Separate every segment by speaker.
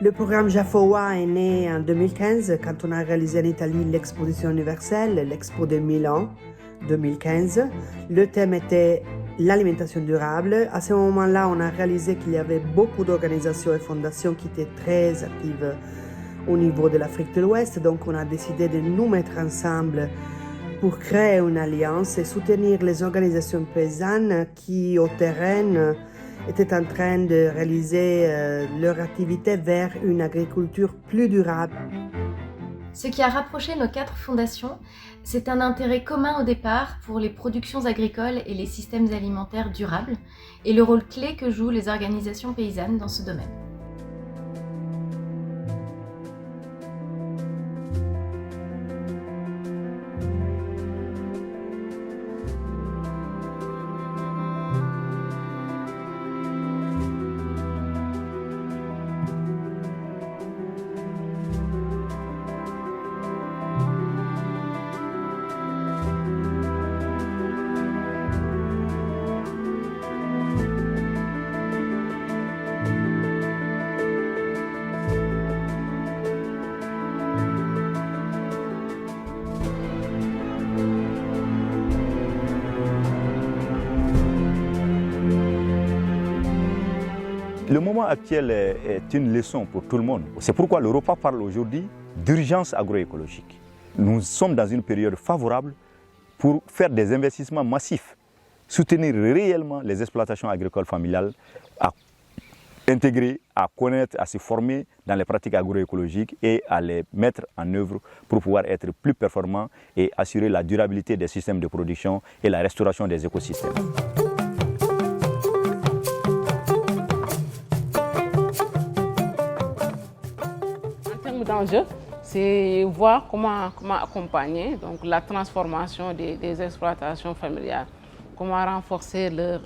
Speaker 1: Le programme Jaffowa est né en 2015 quand on a réalisé en Italie l'exposition universelle, l'Expo de Milan 2015. Le thème était l'alimentation durable. À ce moment-là, on a réalisé qu'il y avait beaucoup d'organisations et fondations qui étaient très actives au niveau de l'Afrique de l'Ouest. Donc on a décidé de nous mettre ensemble pour créer une alliance et soutenir les organisations paysannes qui, au terrain, étaient en train de réaliser leur activité vers une agriculture plus durable.
Speaker 2: Ce qui a rapproché nos 4 fondations, c'est un intérêt commun au départ pour les productions agricoles et les systèmes alimentaires durables, et le rôle clé que jouent les organisations paysannes dans ce domaine.
Speaker 3: Le moment actuel est une leçon pour tout le monde. C'est pourquoi l'Europa parle aujourd'hui d'urgence agroécologique. Nous sommes dans une période favorable pour faire des investissements massifs, soutenir réellement les exploitations agricoles familiales, à intégrer, à connaître, à se former dans les pratiques agroécologiques et à les mettre en œuvre pour pouvoir être plus performants et assurer la durabilité des systèmes de production et la restauration des écosystèmes.
Speaker 4: L'enjeu, c'est voir comment accompagner donc, la transformation des exploitations familiales, comment renforcer leur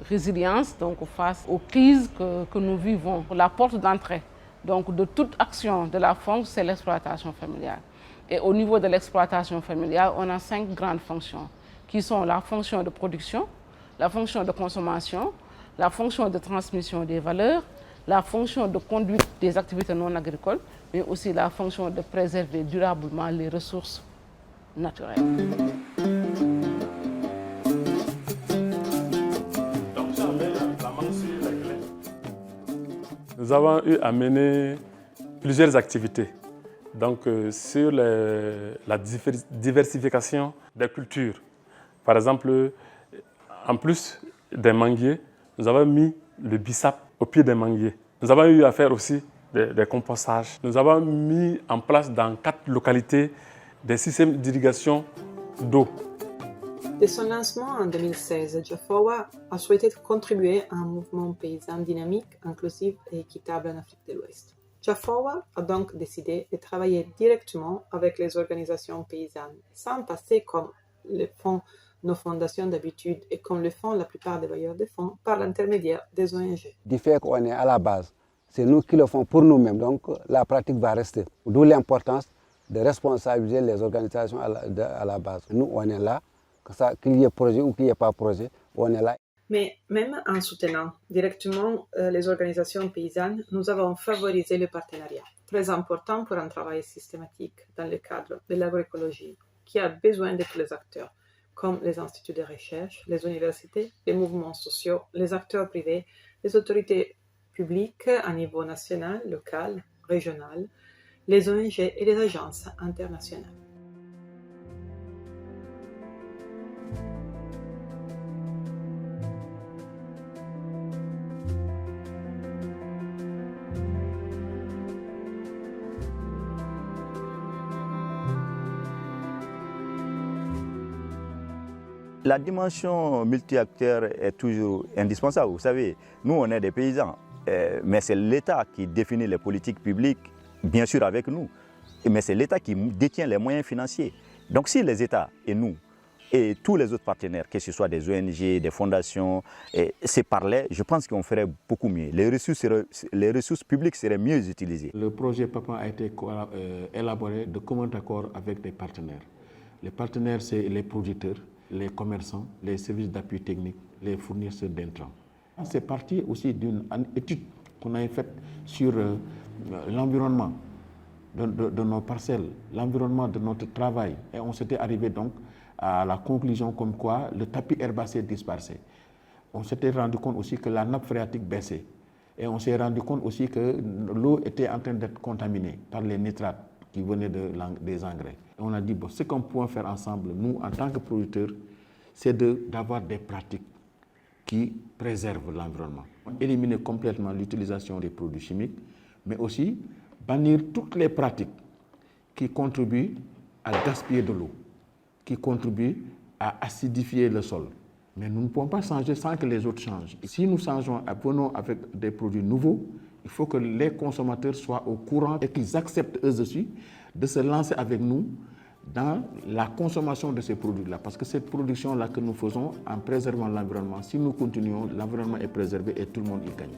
Speaker 4: résilience donc, face aux crises que nous vivons. La porte d'entrée donc, de toute action de la FONC, c'est l'exploitation familiale. Et au niveau de l'exploitation familiale, on a 5 grandes fonctions, qui sont la fonction de production, la fonction de consommation, la fonction de transmission des valeurs, la fonction de conduite des activités non agricoles, mais aussi la fonction de préserver durablement les ressources naturelles.
Speaker 5: Nous avons eu à mener plusieurs activités sur la diversification des cultures. Par exemple, en plus des manguiers, nous avons mis le bissap au pied des manguiers. Nous avons eu à faire aussi des compostages. Nous avons mis en place dans 4 localités des systèmes d'irrigation d'eau.
Speaker 6: Dès son lancement en 2016, Jaffowa a souhaité contribuer à un mouvement paysan dynamique, inclusif et équitable en Afrique de l'Ouest. Jaffowa a donc décidé de travailler directement avec les organisations paysannes, sans passer comme le font nos fondations d'habitude et comme le font la plupart des bailleurs de fonds par l'intermédiaire des ONG.
Speaker 7: Du fait qu'on est à la base, c'est nous qui le faisons pour nous-mêmes, donc la pratique va rester. D'où l'importance de responsabiliser les organisations à la base. Nous, on est là, qu'il y ait projet ou qu'il n'y ait pas projet, on est là.
Speaker 6: Mais même en soutenant directement les organisations paysannes, nous avons favorisé le partenariat, très important pour un travail systématique dans le cadre de l'agroécologie, qui a besoin de tous les acteurs, comme les instituts de recherche, les universités, les mouvements sociaux, les acteurs privés, les autorités publiques à niveau national, local, régional, les ONG et les agences internationales.
Speaker 3: La dimension multi-acteur est toujours indispensable. Vous savez, nous, on est des paysans, mais c'est l'État qui définit les politiques publiques, bien sûr avec nous, mais c'est l'État qui détient les moyens financiers. Donc si les États et nous, et tous les autres partenaires, que ce soit des ONG, des fondations, se parlaient, je pense qu'on ferait beaucoup mieux. Les ressources publiques seraient mieux utilisées.
Speaker 8: Le projet PAPA a été élaboré de commun accord avec des partenaires. Les partenaires, c'est les producteurs, les commerçants, les services d'appui technique, les fournisseurs d'intrants. C'est parti aussi d'une étude qu'on avait faite sur l'environnement de nos parcelles, l'environnement de notre travail. Et on s'était arrivé donc à la conclusion comme quoi le tapis herbacé disparaissait. On s'était rendu compte aussi que la nappe phréatique baissait. Et on s'est rendu compte aussi que l'eau était en train d'être contaminée par les nitrates qui venaient des engrais. Et on a dit, bon, ce qu'on peut faire ensemble, nous, en tant que producteurs, c'est d'avoir des pratiques qui préservent l'environnement. Éliminer complètement l'utilisation des produits chimiques, mais aussi bannir toutes les pratiques qui contribuent à gaspiller de l'eau, qui contribuent à acidifier le sol. Mais nous ne pouvons pas changer sans que les autres changent. Si nous changeons, venons avec des produits nouveaux, il faut que les consommateurs soient au courant et qu'ils acceptent eux aussi de se lancer avec nous dans la consommation de ces produits-là. Parce que cette production-là que nous faisons en préservant l'environnement, si nous continuons, l'environnement est préservé et tout le monde y gagne.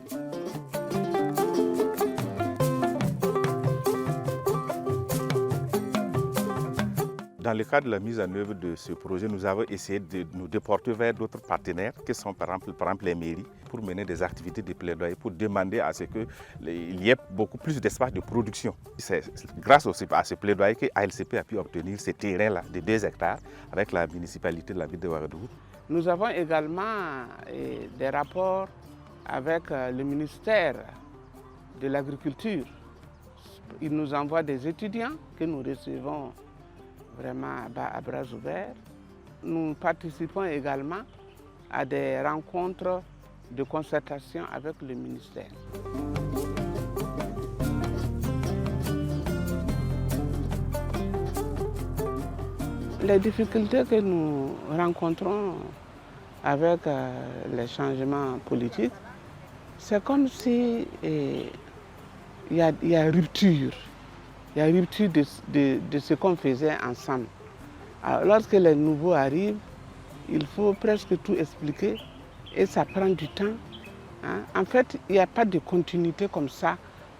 Speaker 9: Dans le cadre de la mise en œuvre de ce projet, nous avons essayé de nous déporter vers d'autres partenaires, qui sont par exemple les mairies, pour mener des activités de plaidoyer, pour demander à ce qu'il y ait beaucoup plus d'espace de production. C'est grâce à ce plaidoyer que ALCP a pu obtenir ces terrains-là de 2 hectares avec la municipalité de la ville de Ouagadougou.
Speaker 4: Nous avons également des rapports avec le ministère de l'Agriculture. Ils nous envoient des étudiants que nous recevons vraiment à bras ouverts. Nous participons également à des rencontres de concertation avec le ministère. Les difficultés que nous rencontrons avec les changements politiques, c'est comme si il y a rupture. Il y a rupture de ce qu'on faisait ensemble. Alors, lorsque les nouveaux arrivent, il faut presque tout expliquer et ça prend du temps. Hein. En fait, il n'y a pas de continuité comme ça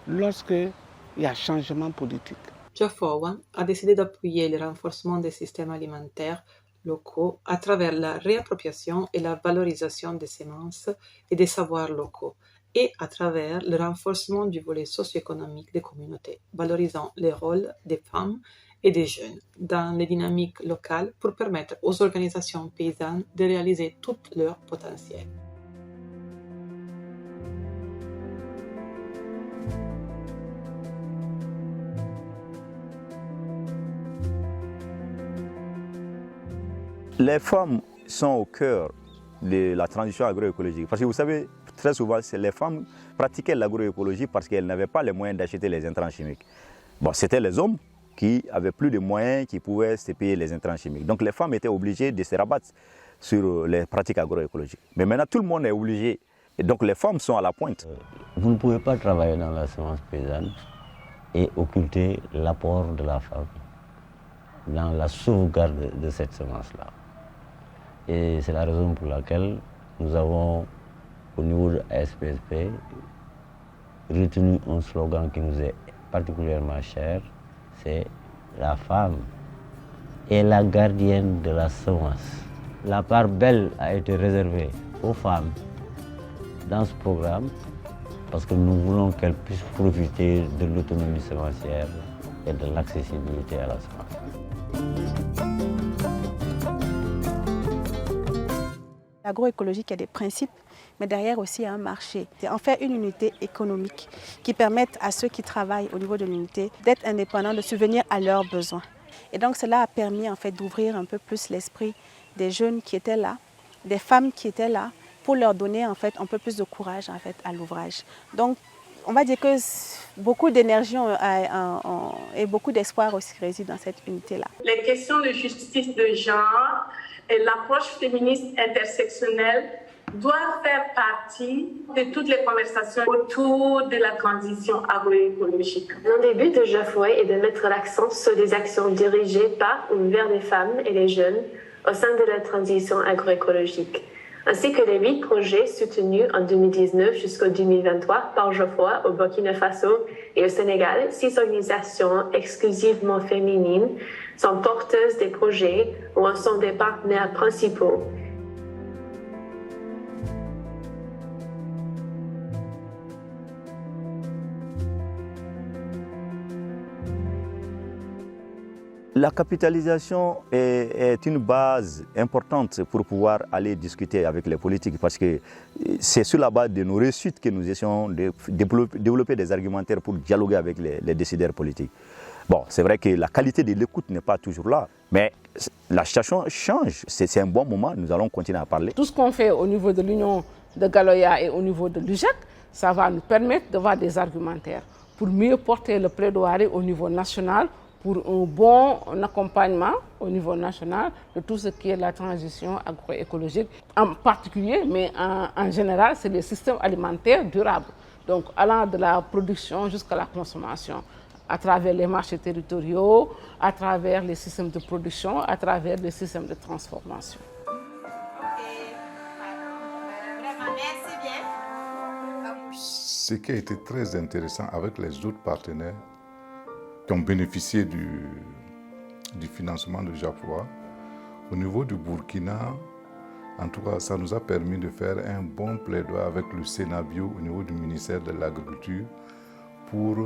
Speaker 4: lorsqu'il y a changement politique.
Speaker 6: Jaffowa a décidé d'appuyer le renforcement des systèmes alimentaires locaux à travers la réappropriation et la valorisation des semences et des savoirs locaux, et à travers le renforcement du volet socio-économique des communautés, valorisant les rôles des femmes et des jeunes dans les dynamiques locales pour permettre aux organisations paysannes de réaliser tout leur potentiel.
Speaker 3: Les femmes sont au cœur de la transition agroécologique. Parce que vous savez, très souvent, les femmes pratiquaient l'agroécologie parce qu'elles n'avaient pas les moyens d'acheter les intrants chimiques. Bon, c'était les hommes qui avaient plus de moyens, qui pouvaient se payer les intrants chimiques. Donc les femmes étaient obligées de se rabattre sur les pratiques agroécologiques. Mais maintenant, tout le monde est obligé. Et donc les femmes sont à la pointe.
Speaker 10: Vous ne pouvez pas travailler dans la semence paysanne et occulter l'apport de la femme dans la sauvegarde de cette semence-là. Et c'est la raison pour laquelle nous avons, au niveau de ASPSP, retenu un slogan qui nous est particulièrement cher, c'est « La femme est la gardienne de la semence ». La part belle a été réservée aux femmes dans ce programme parce que nous voulons qu'elles puissent profiter de l'autonomie semencière et de l'accessibilité à la semence.
Speaker 11: L'agroécologie qui a des principes, mais derrière aussi il y a un marché. C'est en fait une unité économique qui permet à ceux qui travaillent au niveau de l'unité d'être indépendants, de subvenir à leurs besoins. Et donc cela a permis en fait d'ouvrir un peu plus l'esprit des jeunes qui étaient là, des femmes qui étaient là, pour leur donner en fait un peu plus de courage en fait à l'ouvrage. Donc on va dire que beaucoup d'énergie et beaucoup d'espoir aussi réside dans cette unité-là.
Speaker 12: Les questions de justice de genre et l'approche féministe intersectionnelle doivent faire partie de toutes les conversations autour de la transition agroécologique.
Speaker 13: L'un des buts de Jaffowa est de mettre l'accent sur des actions dirigées par ou vers les femmes et les jeunes au sein de la transition agroécologique, ainsi que les 8 projets soutenus en 2019 jusqu'en 2023 par Jaffowa au Burkina Faso et au Sénégal. 6 organisations exclusivement féminines sont porteuses des projets ou en sont des partenaires principaux.
Speaker 3: La capitalisation est une base importante pour pouvoir aller discuter avec les politiques parce que c'est sur la base de nos réussites que nous essayons de développer des argumentaires pour dialoguer avec les décideurs politiques. Bon, c'est vrai que la qualité de l'écoute n'est pas toujours là, mais la situation change. C'est un bon moment, nous allons continuer à parler.
Speaker 4: Tout ce qu'on fait au niveau de l'Union de Galoya et au niveau de l'UJAC, ça va nous permettre d'avoir des argumentaires pour mieux porter le plaidoyer au niveau national, pour un bon accompagnement au niveau national de tout ce qui est la transition agroécologique en particulier, mais en général, c'est les systèmes alimentaires durables, donc allant de la production jusqu'à la consommation, à travers les marchés territoriaux, à travers les systèmes de production, à travers les systèmes de transformation.
Speaker 14: Ce qui a été très intéressant avec les autres partenaires qui ont bénéficié du financement de JAFOA, au niveau du Burkina, en tout cas, ça nous a permis de faire un bon plaidoyer avec le Sénabio au niveau du ministère de l'Agriculture pour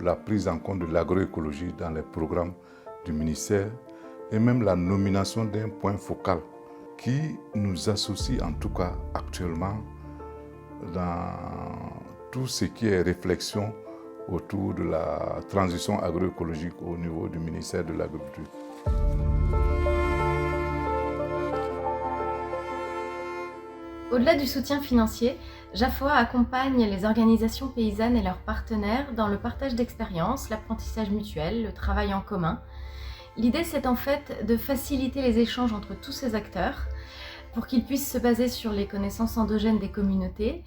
Speaker 14: la prise en compte de l'agroécologie dans les programmes du ministère et même la nomination d'un point focal qui nous associe en tout cas actuellement dans tout ce qui est réflexion autour de la transition agroécologique au niveau du ministère de l'Agriculture.
Speaker 2: Au-delà du soutien financier, JAFOA accompagne les organisations paysannes et leurs partenaires dans le partage d'expériences, l'apprentissage mutuel, le travail en commun. L'idée, c'est en fait de faciliter les échanges entre tous ces acteurs pour qu'ils puissent se baser sur les connaissances endogènes des communautés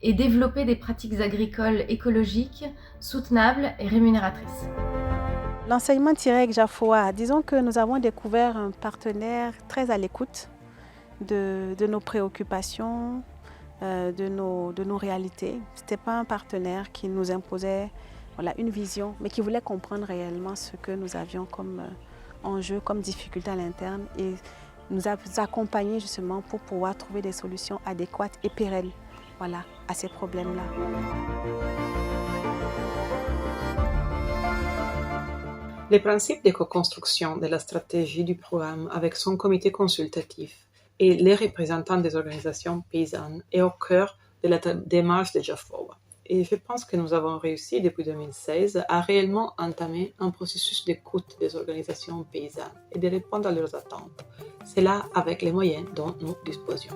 Speaker 2: et développer des pratiques agricoles écologiques, soutenables et rémunératrices.
Speaker 11: L'enseignement tiré avec JAFOA, disons que nous avons découvert un partenaire très à l'écoute de nos préoccupations, de nos réalités. Ce n'était pas un partenaire qui nous imposait une vision, mais qui voulait comprendre réellement ce que nous avions comme enjeu, comme difficulté à l'interne et nous a accompagnés justement pour pouvoir trouver des solutions adéquates et pérennes à ces problèmes-là.
Speaker 6: Les principes de co-construction de la stratégie du programme avec son comité consultatif et les représentants des organisations paysannes est au cœur de la démarche de JAFOA. Et je pense que nous avons réussi depuis 2016 à réellement entamer un processus d'écoute des organisations paysannes et de répondre à leurs attentes. C'est là avec les moyens dont nous disposions.